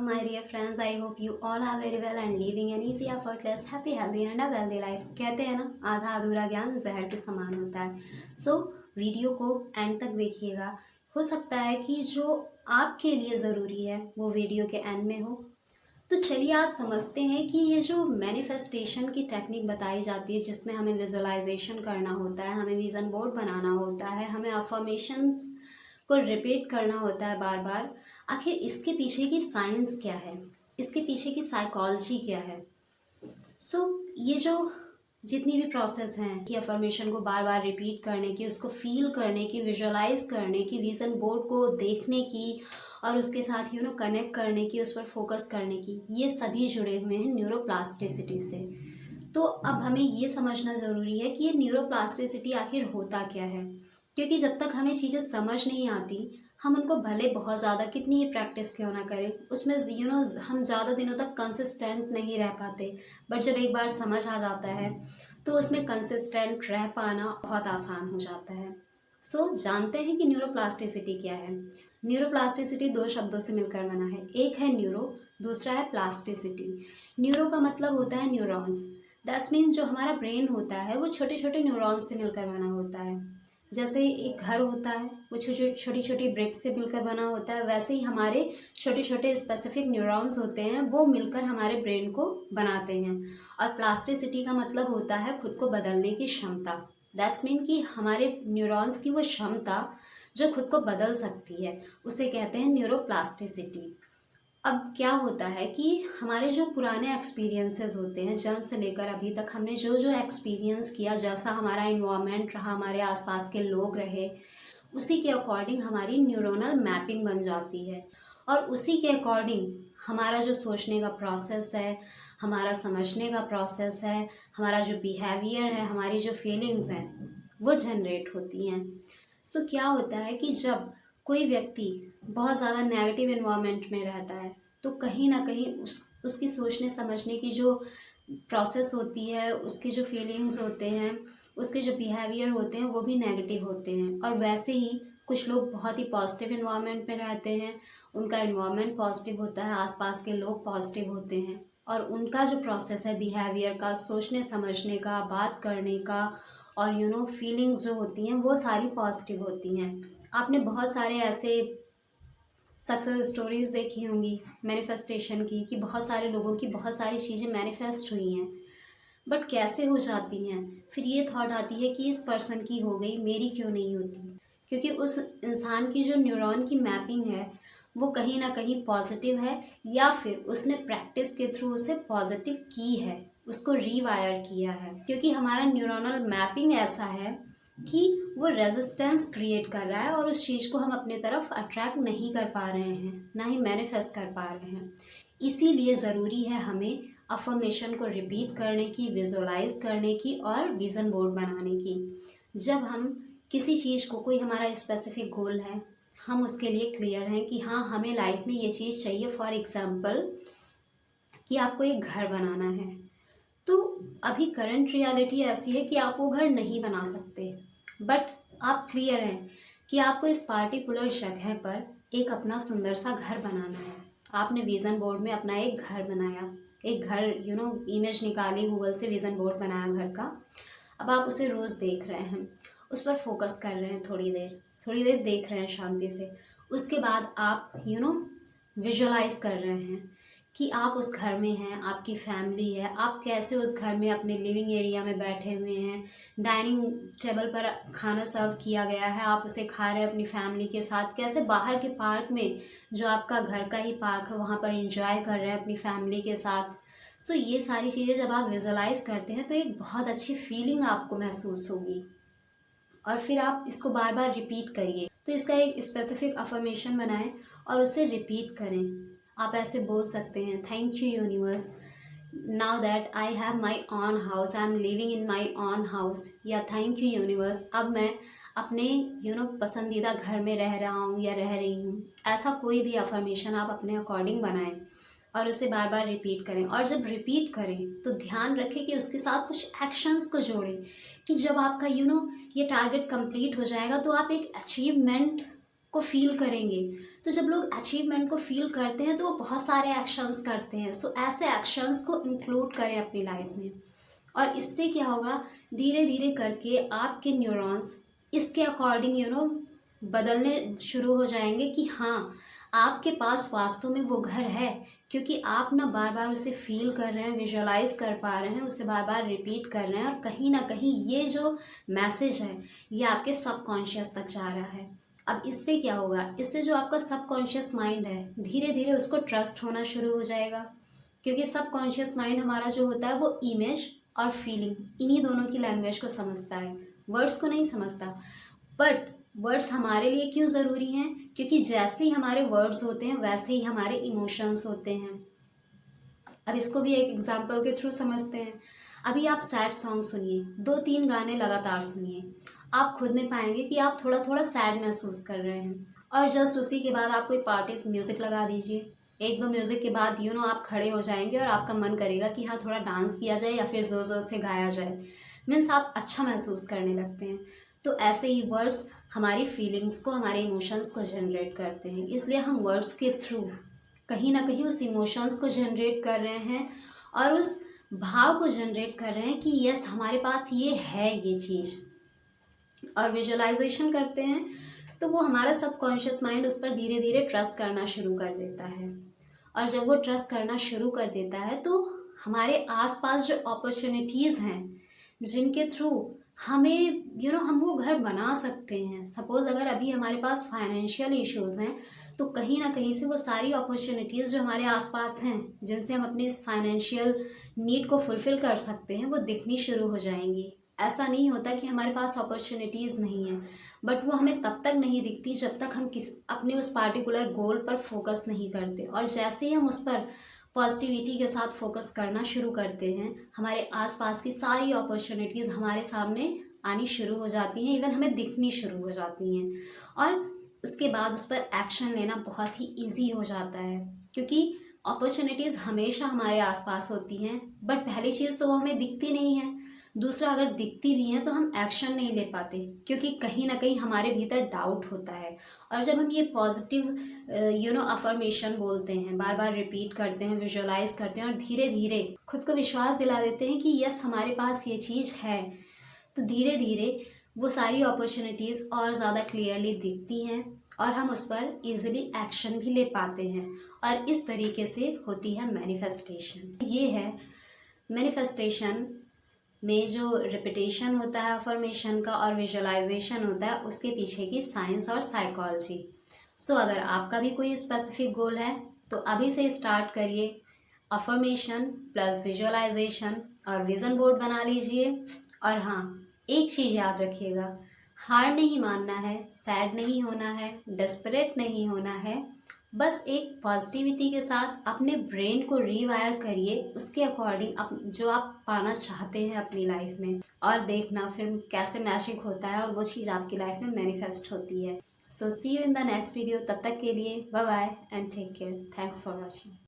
my dear friends. I hope you all are very well and living an easy, effortless, happy, healthy and a wealthy life. कहते हैं ना, आधा अधूरा ज्ञान जहर के समान होता है. So वीडियो को एंड तक देखिएगा. हो सकता है कि जो आपके लिए ज़रूरी है वो वीडियो के एंड में हो. तो चलिए आज समझते हैं कि ये जो मैनिफेस्टेशन की टेक्निक बताई जाती है, जिसमें हमें विजुअलाइजेशन करना होता है, हमें विज़न बोर्ड बनाना होता है, हमें अफर्मेशंस को रिपीट करना होता है बार बार. आखिर इसके पीछे की साइंस क्या है, इसके पीछे की साइकोलॉजी क्या है. ये जो जितनी भी प्रोसेस हैं कि अफर्मेशन को बार बार रिपीट करने की, उसको फील करने की, विजुअलाइज करने की, विज़न बोर्ड को देखने की और उसके साथ कनेक्ट करने की, उस पर फोकस करने की, ये सभी जुड़े हुए हैं न्यूरोप्लास्टिसिटी से. तो अब हमें ये समझना ज़रूरी है कि ये न्यूरोप्लास्टिसिटी आखिर होता क्या है. क्योंकि जब तक हमें चीज़ें समझ नहीं आती, हम उनको भले बहुत ज़्यादा कितनी ही प्रैक्टिस क्यों ना करें, उसमें हम ज़्यादा दिनों तक कंसिस्टेंट नहीं रह पाते. बट जब एक बार समझ आ जाता है तो उसमें कंसिस्टेंट रह पाना बहुत आसान हो जाता है. जानते हैं कि न्यूरोप्लास्टिसिटी क्या है. न्यूरोप्लास्टिसिटी दो शब्दों से मिलकर बना है. एक है न्यूरो, दूसरा है प्लास्टिसिटी. न्यूरो का मतलब होता है न्यूरॉन्स. दैट्स मीन जो हमारा ब्रेन होता है वो छोटे छोटे न्यूरॉन्स से मिलकर बना होता है. जैसे एक घर होता है वो छोटी छोटी ब्रिक्स से मिलकर बना होता है, वैसे ही हमारे छोटे छोटे स्पेसिफिक न्यूरॉन्स होते हैं, वो मिलकर हमारे ब्रेन को बनाते हैं. और प्लास्टिसिटी का मतलब होता है खुद को बदलने की क्षमता. दैट्स मीन कि हमारे न्यूरॉन्स की वो क्षमता जो खुद को बदल सकती है, उसे कहते हैं न्यूरोप्लास्टिसिटी. अब क्या होता है कि हमारे जो पुराने एक्सपीरियंसेस होते हैं, जन्म से लेकर अभी तक हमने जो जो एक्सपीरियंस किया, जैसा हमारा इन्वायरमेंट रहा, हमारे आसपास के लोग रहे, उसी के अकॉर्डिंग हमारी न्यूरोनल मैपिंग बन जाती है. और उसी के अकॉर्डिंग हमारा जो सोचने का प्रोसेस है, हमारा समझने का प्रोसेस है, हमारा जो बिहेवियर है, हमारी जो फीलिंग्स हैं, वो जनरेट होती हैं. क्या होता है कि जब कोई व्यक्ति बहुत ज़्यादा नेगेटिव इन्वायरमेंट में रहता है, तो कहीं ना कहीं उसकी सोचने समझने की जो प्रोसेस होती है, उसके जो फीलिंग्स होते हैं, उसके जो बिहेवियर होते हैं, वो भी नेगेटिव होते हैं. और वैसे ही कुछ लोग बहुत ही पॉजिटिव इन्वायरमेंट में रहते हैं, उनका इन्वायरमेंट पॉजिटिव होता है, आसपास के लोग पॉजिटिव होते हैं, और उनका जो प्रोसेस है बिहेवियर का, सोचने समझने का, बात करने का, और फीलिंग्स जो होती हैं वो सारी पॉजिटिव होती हैं. आपने बहुत सारे ऐसे सक्सेस स्टोरीज़ देखी होंगी मैनिफेस्टेशन की, कि बहुत सारे लोगों की बहुत सारी चीज़ें मैनिफेस्ट हुई हैं. बट कैसे हो जाती हैं, फिर ये थॉट आती है कि इस पर्सन की हो गई, मेरी क्यों नहीं होती. क्योंकि उस इंसान की जो न्यूरॉन की मैपिंग है वो कहीं ना कहीं पॉजिटिव है, या फिर उसने प्रैक्टिस के थ्रू उसे पॉजिटिव की है, उसको रीवायर किया है. क्योंकि हमारा न्यूरोनल मैपिंग ऐसा है कि वो रेजिस्टेंस क्रिएट कर रहा है, और उस चीज़ को हम अपने तरफ अट्रैक्ट नहीं कर पा रहे हैं, ना ही मैनिफेस्ट कर पा रहे हैं. इसीलिए ज़रूरी है हमें अफर्मेशन को रिपीट करने की, विजुअलाइज करने की और विज़न बोर्ड बनाने की. जब हम किसी चीज़ को, कोई हमारा स्पेसिफिक गोल है, हम उसके लिए क्लियर हैं कि हाँ हमें लाइफ में ये चीज़ चाहिए. फॉर एग्ज़ाम्पल कि आपको एक घर बनाना है, तो अभी करंट रियलिटी ऐसी है कि आप वो घर नहीं बना सकते, बट आप क्लियर हैं कि आपको इस पार्टिकुलर जगह पर एक अपना सुंदर सा घर बनाना है. आपने विज़न बोर्ड में अपना एक घर बनाया, एक घर इमेज निकाली गूगल से, विज़न बोर्ड बनाया घर का. अब आप उसे रोज़ देख रहे हैं, उस पर फोकस कर रहे हैं, थोड़ी देर देख रहे हैं शांति से. उसके बाद आप विजुअलाइज कर रहे हैं कि आप उस घर में हैं, आपकी फैमिली है, आप कैसे उस घर में अपने लिविंग एरिया में बैठे हुए हैं, डाइनिंग टेबल पर खाना सर्व किया गया है, आप उसे खा रहे हैं अपनी फैमिली के साथ, कैसे बाहर के पार्क में, जो आपका घर का ही पार्क है, वहाँ पर एंजॉय कर रहे हैं अपनी फैमिली के साथ. ये सारी चीज़ें जब आप विजुअलाइज करते हैं तो एक बहुत अच्छी फीलिंग आपको महसूस होगी. और फिर आप इसको बार बार रिपीट करिए. तो इसका एक स्पेसिफिक अफर्मेशन बनाएं और उसे रिपीट करें. आप ऐसे बोल सकते हैं, thank you universe, now that I have my on house, I am living in my on house. या थैंक यू यूनिवर्स, अब मैं अपने पसंदीदा घर में रह रहा हूँ या रह रही हूँ. ऐसा कोई भी अफर्मेशन आप अपने अकॉर्डिंग बनाएं और उसे बार बार रिपीट करें. और जब रिपीट करें तो ध्यान रखें कि उसके साथ कुछ एक्शंस को जोड़ें, कि जब आपका ये टारगेट कंप्लीट हो जाएगा तो आप एक अचीवमेंट को फील करेंगे। तो जब लोग अचीवमेंट को फील करते हैं तो वो बहुत सारे एक्शंस करते हैं। सो ऐसे एक्शंस को इंक्लूड करें अपनी लाइफ में, और इससे क्या होगा, धीरे धीरे करके आपके न्यूरॉन्स इसके अकॉर्डिंग बदलने शुरू हो जाएंगे कि हाँ, आपके पास वास्तव में वो घर है, क्योंकि आप ना बार बार उसे फील कर रहे हैं, विजुअलाइज कर पा रहे हैं, उसे बार बार रिपीट कर रहे हैं, और कहीं ना कहीं ये जो मैसेज है ये आपके सबकॉन्शियस तक जा रहा है। अब इससे क्या होगा, इससे जो आपका सबकॉन्शियस माइंड है धीरे धीरे उसको ट्रस्ट होना शुरू हो जाएगा, क्योंकि सबकॉन्शियस माइंड हमारा जो होता है वो इमेज और फीलिंग इन्हीं दोनों की लैंग्वेज को समझता है, वर्ड्स को नहीं समझता। बट वर्ड्स हमारे लिए क्यों ज़रूरी हैं, क्योंकि जैसे ही हमारे वर्ड्स होते हैं वैसे ही हमारे इमोशंस होते हैं। अब इसको भी एक एग्जांपल के थ्रू समझते हैं। अभी आप सैड सॉन्ग सुनिए, 2-3 गाने लगातार सुनिए, आप खुद में पाएंगे कि आप थोड़ा थोड़ा सैड महसूस कर रहे हैं, और जस्ट उसी के बाद आप कोई पार्टी म्यूज़िक लगा दीजिए, 1-2 म्यूज़िक के बाद आप खड़े हो जाएंगे और आपका मन करेगा कि हाँ थोड़ा डांस किया जाए या फिर ज़ोर ज़ोर से गाया जाए। मीन्स आप अच्छा महसूस करने लगते हैं। तो ऐसे ही वर्ड्स हमारी फीलिंग्स को, हमारे इमोशंस को जनरेट करते हैं, इसलिए हम वर्ड्स के थ्रू कहीं ना कहीं उस इमोशंस को जनरेट कर रहे हैं और उस भाव को जनरेट कर रहे हैं कि यस हमारे पास ये है ये चीज़, और विजुअलाइजेशन करते हैं तो वो हमारा सबकॉन्शियस माइंड उस पर धीरे धीरे ट्रस्ट करना शुरू कर देता है। और जब वो ट्रस्ट करना शुरू कर देता है तो हमारे आसपास जो अपॉर्चुनिटीज़ हैं जिनके थ्रू हमें हम वो घर बना सकते हैं। सपोज़ अगर अभी हमारे पास फाइनेंशियल इश्यूज़ हैं तो कहीं ना कहीं से वो सारी अपॉर्चुनिटीज़ जो हमारे आसपास हैं जिनसे हम अपनी इस फाइनेंशियल नीड को फुलफ़िल कर सकते हैं वो दिखनी शुरू हो जाएंगी। ऐसा नहीं होता कि हमारे पास अपॉर्चुनिटीज़ नहीं है, बट वो हमें तब तक नहीं दिखती जब तक हम अपने उस पार्टिकुलर गोल पर फोकस नहीं करते। और जैसे ही हम उस पर पॉजिटिविटी के साथ फोकस करना शुरू करते हैं हमारे आसपास की सारी अपॉर्चुनिटीज़ हमारे सामने आनी शुरू हो जाती हैं, इवन हमें दिखनी शुरू हो जाती हैं। और उसके बाद उस पर एक्शन लेना बहुत ही ईजी हो जाता है, क्योंकि अपॉर्चुनिटीज़ हमेशा हमारे आसपास होती हैं, बट पहली चीज़ तो वो हमें दिखती नहीं है, दूसरा अगर दिखती भी हैं तो हम एक्शन नहीं ले पाते क्योंकि कहीं ना कहीं हमारे भीतर डाउट होता है। और जब हम ये पॉजिटिव अफर्मेशन बोलते हैं, बार बार रिपीट करते हैं, विजुअलाइज करते हैं और धीरे धीरे खुद को विश्वास दिला देते हैं कि यस हमारे पास ये चीज़ है, तो धीरे धीरे वो सारी अपॉर्चुनिटीज़ और ज़्यादा क्लियरली दिखती हैं और हम उस पर इजीली एक्शन भी ले पाते हैं। और इस तरीके से होती है मैनिफेस्टेशन। ये है मैनिफेस्टेशन में जो रिपीटेशन होता है अफर्मेशन का और विजुअलाइजेशन होता है उसके पीछे की साइंस और साइकोलॉजी। सो अगर आपका भी कोई स्पेसिफिक गोल है तो अभी से स्टार्ट करिए, अफर्मेशन प्लस विजुअलाइजेशन और विज़न बोर्ड बना लीजिए। और हाँ, एक चीज़ याद रखिएगा, हार नहीं मानना है, सैड नहीं होना है, डेस्परेट नहीं होना है, बस एक पॉजिटिविटी के साथ अपने ब्रेन को रीवायर करिए उसके अकॉर्डिंग जो आप पाना चाहते हैं अपनी लाइफ में, और देखना फिर कैसे मैजिक होता है और वो चीज़ आपकी लाइफ में मैनिफेस्ट होती है। So see you in the next video, तब तक के लिए bye bye and take care. Thanks for watching.